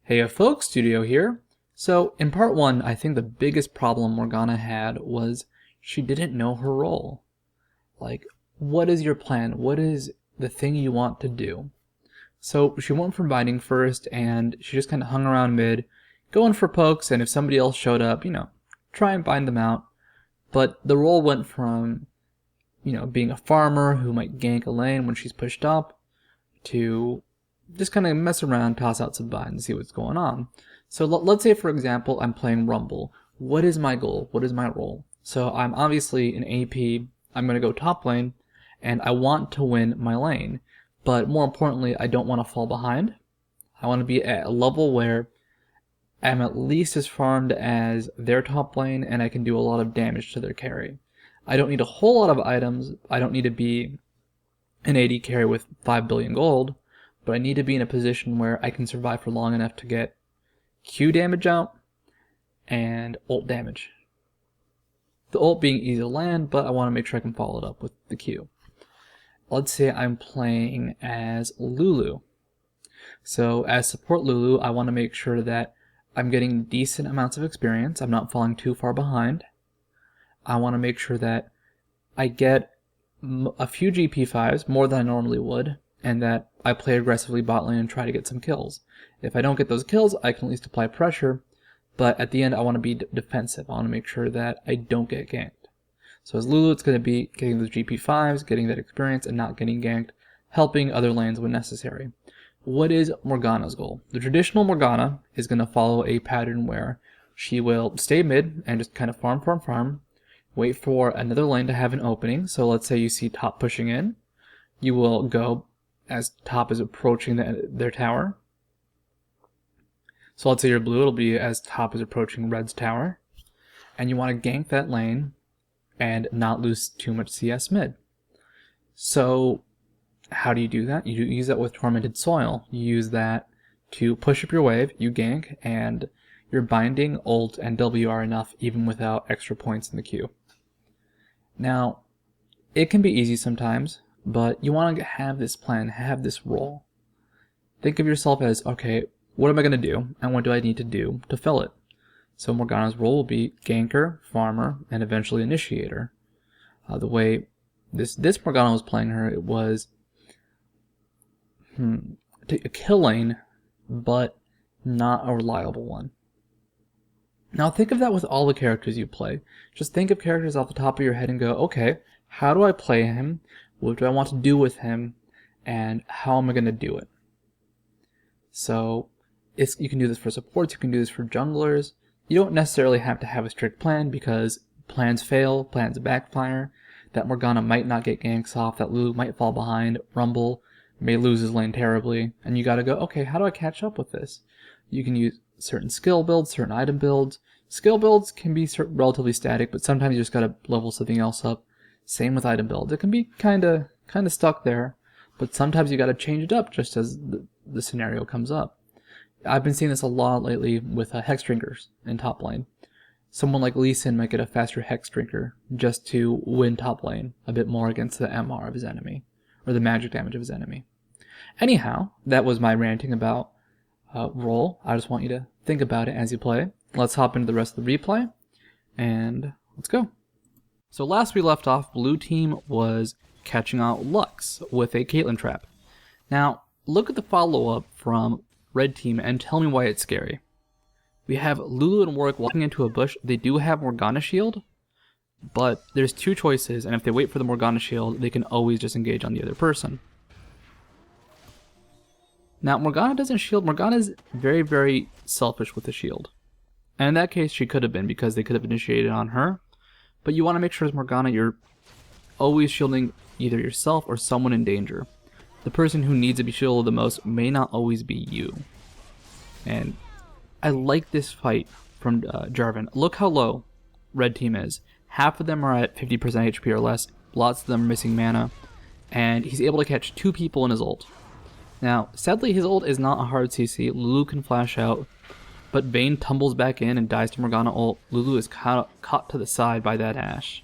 Hey folks, Studio here. So in part 1, I think the biggest problem Morgana had was she didn't know her role. Like, what is your plan? What is the thing you want to do? So she went for binding first, and she just kind of hung around mid, going for pokes, and if somebody else showed up, try and bind them out. But the role went from, being a farmer who might gank a lane when she's pushed up, to just kind of mess around, toss out some buttons, see what's going on. So let's say, for example, I'm playing Rumble. What is my goal? What is my role? So I'm obviously an AP. I'm going to go top lane, and I want to win my lane. But more importantly, I don't want to fall behind. I want to be at a level where I'm at least as farmed as their top lane, and I can do a lot of damage to their carry. I don't need a whole lot of items. I don't need to be an AD carry with 5 billion gold, but I need to be in a position where I can survive for long enough to get Q damage out and ult damage. The ult being easy to land, but I want to make sure I can follow it up with the Q. Let's say I'm playing as Lulu. So as support Lulu, I want to make sure that I'm getting decent amounts of experience. I'm not falling too far behind. I want to make sure that I get a few GP5s, more than I normally would, and that I play aggressively bot lane and try to get some kills. If I don't get those kills, I can at least apply pressure, but at the end I want to be defensive. I want to make sure that I don't get ganked. So as Lulu, it's going to be getting those GP5s, getting that experience, and not getting ganked, helping other lanes when necessary. What is Morgana's goal? The traditional Morgana is going to follow a pattern where she will stay mid and just kind of farm, wait for another lane to have an opening. So let's say you see top pushing in. You will go as top is approaching their tower. So let's say you're blue, it'll be as top is approaching red's tower. And you want to gank that lane and not lose too much CS mid. So how do you do that? You use that with Tormented Soil. You use that to push up your wave, you gank, and you're binding, ult, and W are enough even without extra points in the queue. Now, it can be easy sometimes, but you want to have this plan, have this role. Think of yourself as, okay, what am I going to do, and what do I need to do to fill it? So Morgana's role will be ganker, farmer, and eventually initiator. The way this Morgana was playing her, it was a kill lane, but not a reliable one. Now think of that with all the characters you play. Just think of characters off the top of your head and go, okay, how do I play him? What do I want to do with him? And how am I going to do it? So you can do this for supports, you can do this for junglers. You don't necessarily have to have a strict plan because plans fail, plans backfire. That Morgana might not get ganks off, that Lulu might fall behind, Rumble may lose his lane terribly, and you gotta go, okay, how do I catch up with this? You can use certain skill builds, certain item builds. Skill builds can be relatively static, but sometimes you just gotta level something else up. Same with item builds. It can be kinda stuck there, but sometimes you gotta change it up just as the scenario comes up. I've been seeing this a lot lately with Hex Drinkers in top lane. Someone like Lee Sin might get a faster Hex Drinker just to win top lane a bit more against the MR of his enemy, or the magic damage of his enemy. Anyhow, that was my ranting about role. I just want you to think about it as you play. Let's hop into the rest of the replay, and let's go. So last we left off, blue team was catching out Lux with a Caitlyn trap. Now, look at the follow-up from red team and tell me why it's scary. We have Lulu and Warwick walking into a bush. They do have Morgana shield, but there's two choices, and if they wait for the Morgana shield, they can always just engage on the other person. Now, Morgana doesn't shield. Morgana's very, very selfish with the shield. And in that case, she could have been, because they could have initiated on her. But you want to make sure as Morgana, you're always shielding either yourself or someone in danger. The person who needs to be shielded the most may not always be you. And I like this fight from Jarvan. Look how low red team is. Half of them are at 50% HP or less. Lots of them are missing mana. And he's able to catch 2 people in his ult. Now, sadly, his ult is not a hard CC. Lulu can flash out, but Vayne tumbles back in and dies to Morgana ult. Lulu is caught to the side by that Ashe.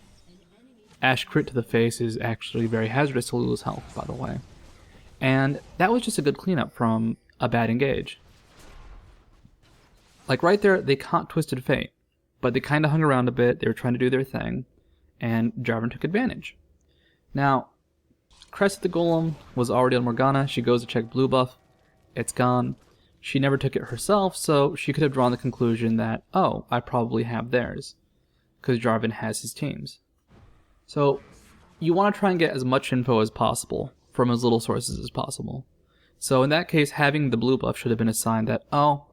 Ashe crit to the face is actually very hazardous to Lulu's health, by the way. And that was just a good cleanup from a bad engage. Like right there, they caught Twisted Fate, but they kind of hung around a bit. They were trying to do their thing, and Jarvan took advantage. Now, Crest the Golem was already on Morgana. She goes to check blue buff. It's gone. She never took it herself, so she could have drawn the conclusion that, oh, I probably have theirs, because Jarvan has his teams. So you want to try and get as much info as possible from as little sources as possible. So in that case, having the blue buff should have been a sign that, oh,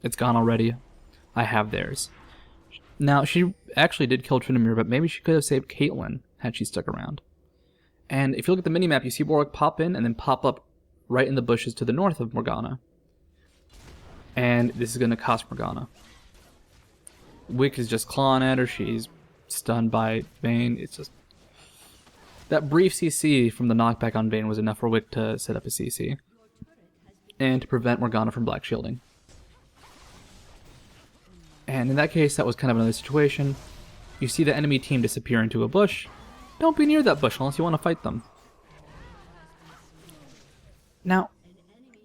it's gone already. I have theirs. Now, she actually did kill Tryndamere, but maybe she could have saved Caitlyn had she stuck around. And if you look at the minimap, you see Warwick pop in and then pop up right in the bushes to the north of Morgana. And this is going to cost Morgana. Wick is just clawing at her. She's stunned by Vayne. It's just... That brief CC from the knockback on Vayne was enough for Wick to set up a CC. And to prevent Morgana from black shielding. And in that case, that was kind of another situation. You see the enemy team disappear into a bush. Don't be near that bush unless you want to fight them. Now,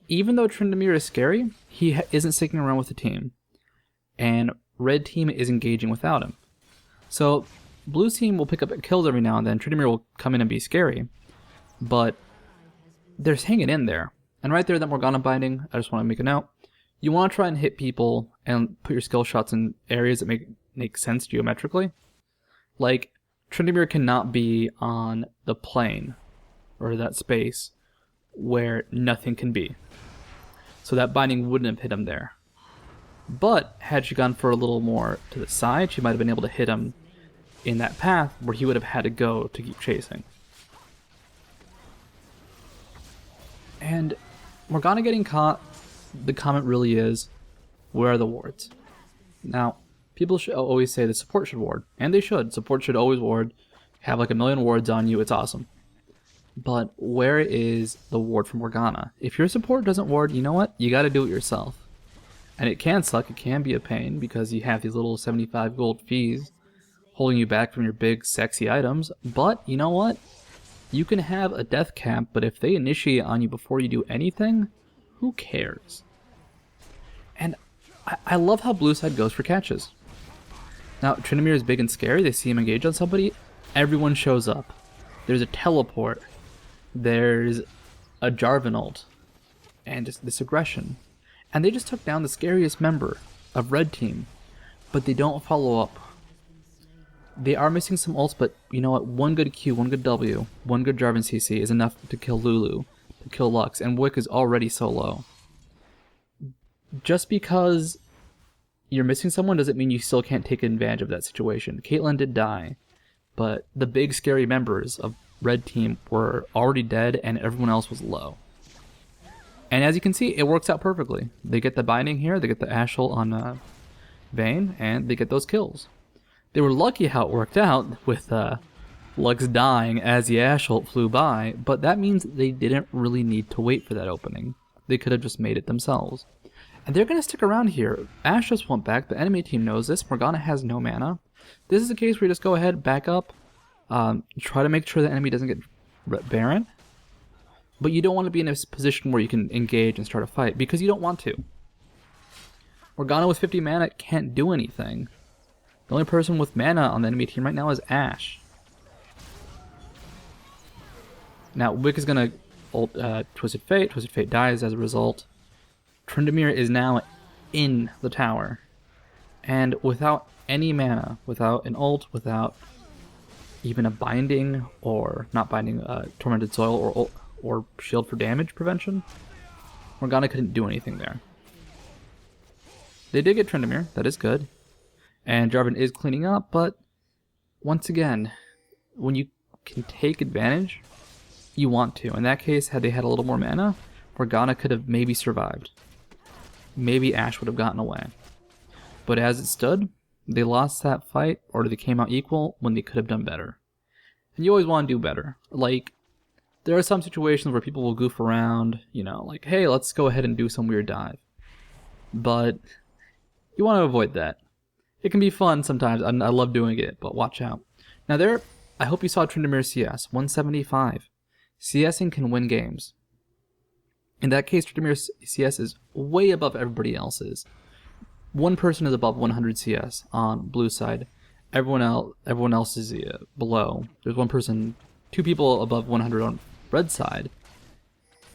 even though Tryndamere is scary, he isn't sticking around with the team. And red team is engaging without him. So, blue team will pick up kills every now and then. Tryndamere will come in and be scary. But they're hanging in there. And right there, that Morgana binding, I just want to make a note. You want to try and hit people and put your skill shots in areas that make sense geometrically. Like, Tryndamere cannot be on the plane, or that space, where nothing can be. So that binding wouldn't have hit him there. But, had she gone for a little more to the side, she might have been able to hit him in that path where he would have had to go to keep chasing. And Morgana getting caught, the comment really is, where are the wards? Now, people should always say the support should ward, and they should. Support should always ward. Have like a million wards on you, it's awesome. But where is the ward from Morgana? If your support doesn't ward, you know what? You gotta do it yourself. And it can suck, it can be a pain, because you have these little 75 gold fees holding you back from your big, sexy items. But, you know what? You can have a death cap, but if they initiate on you before you do anything, who cares? And I love how blue side goes for catches. Now, Tryndamere is big and scary. They see him engage on somebody. Everyone shows up. There's a teleport. There's a Jarvan ult. And just this aggression. And they just took down the scariest member of red team. But they don't follow up. They are missing some ults, but you know what? One good Q, one good W, one good Jarvan CC is enough to kill Lulu, to kill Lux, and Wick is already so low. Just because you're missing someone doesn't mean you still can't take advantage of that situation. Caitlyn did die, but the big scary members of red team were already dead and everyone else was low. And as you can see, it works out perfectly. They get the binding here, they get the Ashe ult on Vayne, and they get those kills. They were lucky how it worked out with Lux dying as the Ashe ult flew by, but that means they didn't really need to wait for that opening. They could have just made it themselves. And they're going to stick around here. Ashe just went back, the enemy team knows this, Morgana has no mana. This is a case where you just go ahead, back up, try to make sure the enemy doesn't get Baron. But you don't want to be in a position where you can engage and start a fight, because you don't want to. Morgana with 50 mana can't do anything. The only person with mana on the enemy team right now is Ashe. Now, Wick is going to ult Twisted Fate. Twisted Fate dies as a result. Tryndamere is now in the tower. And without any mana, without an ult, without even a binding, or not binding, Tormented Soil, or shield for damage prevention, Morgana couldn't do anything there. They did get Tryndamere, that is good. And Jarvan is cleaning up, but once again, when you can take advantage, you want to. In that case, had they had a little more mana, Morgana could have maybe survived. Maybe Ashe would have gotten away. But as it stood, they lost that fight, or they came out equal when they could have done better. And you always want to do better. Like, there are some situations where people will goof around, you know, like, hey, let's go ahead and do some weird dive. But you want to avoid that. It can be fun sometimes, I love doing it, but watch out. Now there, I hope you saw Tryndamere CS, 175. CSing can win games. In that case, Tryndamere CS is way above everybody else's. one person is above 100 CS on blue side. Everyone else is below. There's one person, two people above 100 on red side,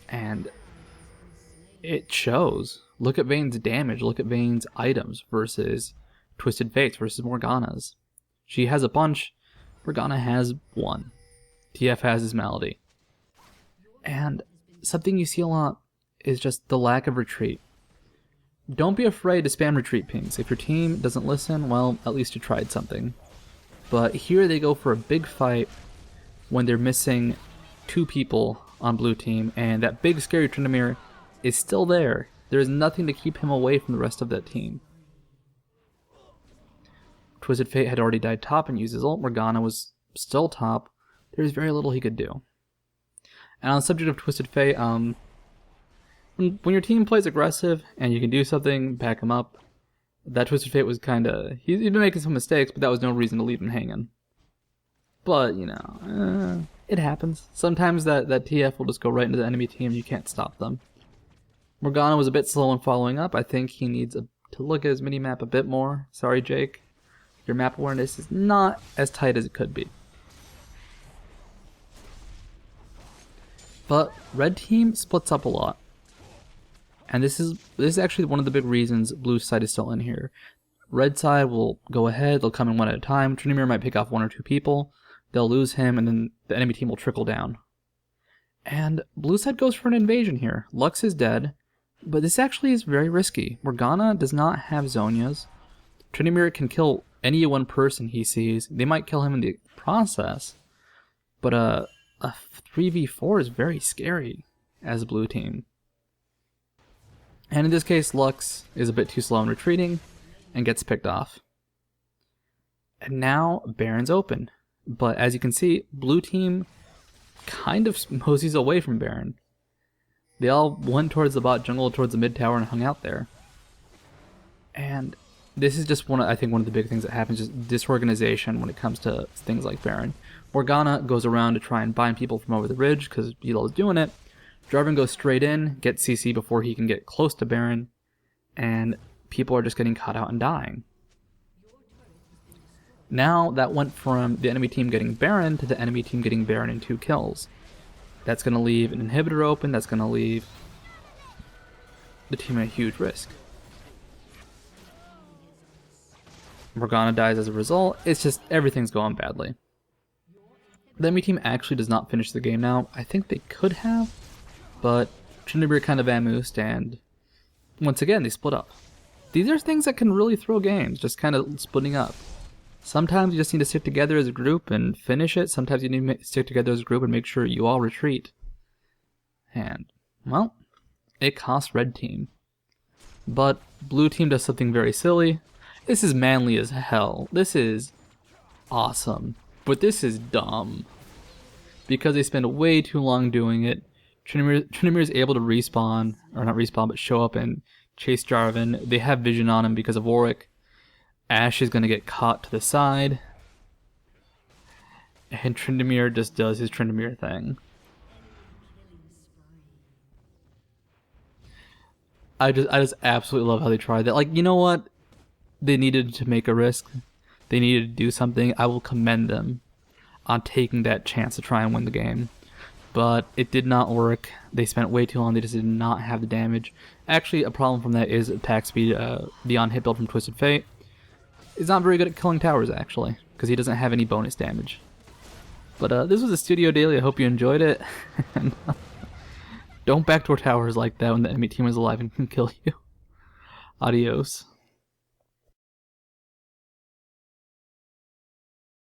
and it shows. Look at Vayne's damage. Look at Vayne's items versus Twisted Fates versus Morgana's. She has a bunch. Morgana has one. TF has his Malady. And something you see a lot is just the lack of retreat. Don't be afraid to spam retreat pings. If your team doesn't listen, well, at least you tried something. But here they go for a big fight when they're missing two people on blue team, and that big scary Tryndamere is still there. There is nothing to keep him away from the rest of that team. Twisted Fate had already died top and used his ult. Morgana was still top. There's very little he could do. And on the subject of Twisted Fate, when your team plays aggressive and you can do something, back him up. That Twisted Fate was kind of... He's been making some mistakes, but that was no reason to leave him hanging. But, you know, it happens. Sometimes that TF will just go right into the enemy team and you can't stop them. Morgana was a bit slow in following up. I think he needs to look at his mini-map a bit more. Sorry, Jake. Your map awareness is not as tight as it could be. But red team splits up a lot. And this is actually one of the big reasons blue side is still in here. Red side will go ahead, they'll come in one at a time. Tryndamere might pick off one or two people, they'll lose him, and then the enemy team will trickle down. And blue side goes for an invasion here. Lux is dead, but this actually is very risky. Morgana does not have Zhonya's. Tryndamere can kill any one person he sees. They might kill him in the process, but a 3v4 is very scary as a blue team. And in this case, Lux is a bit too slow in retreating and gets picked off. And now Baron's open. But as you can see, blue team kind of moseys away from Baron. They all went towards the bot jungle, towards the mid tower, and hung out there. And this is just one of the big things that happens, just disorganization when it comes to things like Baron. Morgana goes around to try and bind people from over the ridge because Beetle is doing it. Jarvan goes straight in, gets CC before he can get close to Baron, and people are just getting caught out and dying. Now that went from the enemy team getting Baron to the enemy team getting Baron in 2 kills. That's going to leave an inhibitor open, that's going to leave the team at a huge risk. Morgana dies as a result. It's just everything's going badly. The enemy team actually does not finish the game now. I think they could have, but Tryndamere kind of vamoosed, and once again they split up. These are things that can really throw games, just kind of splitting up. Sometimes you just need to stick together as a group and finish it. Sometimes you need to stick together as a group and make sure you all retreat. And, well, it costs red team. But blue team does something very silly. This is manly as hell. This is awesome. But this is dumb. Because they spend way too long doing it. Tryndamere is able to respawn, or not respawn, but show up and chase Jarvan. They have vision on him because of Warwick. Ashe is going to get caught to the side. And Tryndamere just does his Tryndamere thing. I just absolutely love how they tried that. Like, you know what? They needed to make a risk. They needed to do something. I will commend them on taking that chance to try and win the game. But it did not work. They spent way too long. They just did not have the damage. Actually, a problem from that is attack speed. Beyond hit build from Twisted Fate is not very good at killing towers, actually, because he doesn't have any bonus damage. But this was a Studio Daily. I hope you enjoyed it. And, don't backdoor towers like that when the enemy team is alive and can kill you. Adios.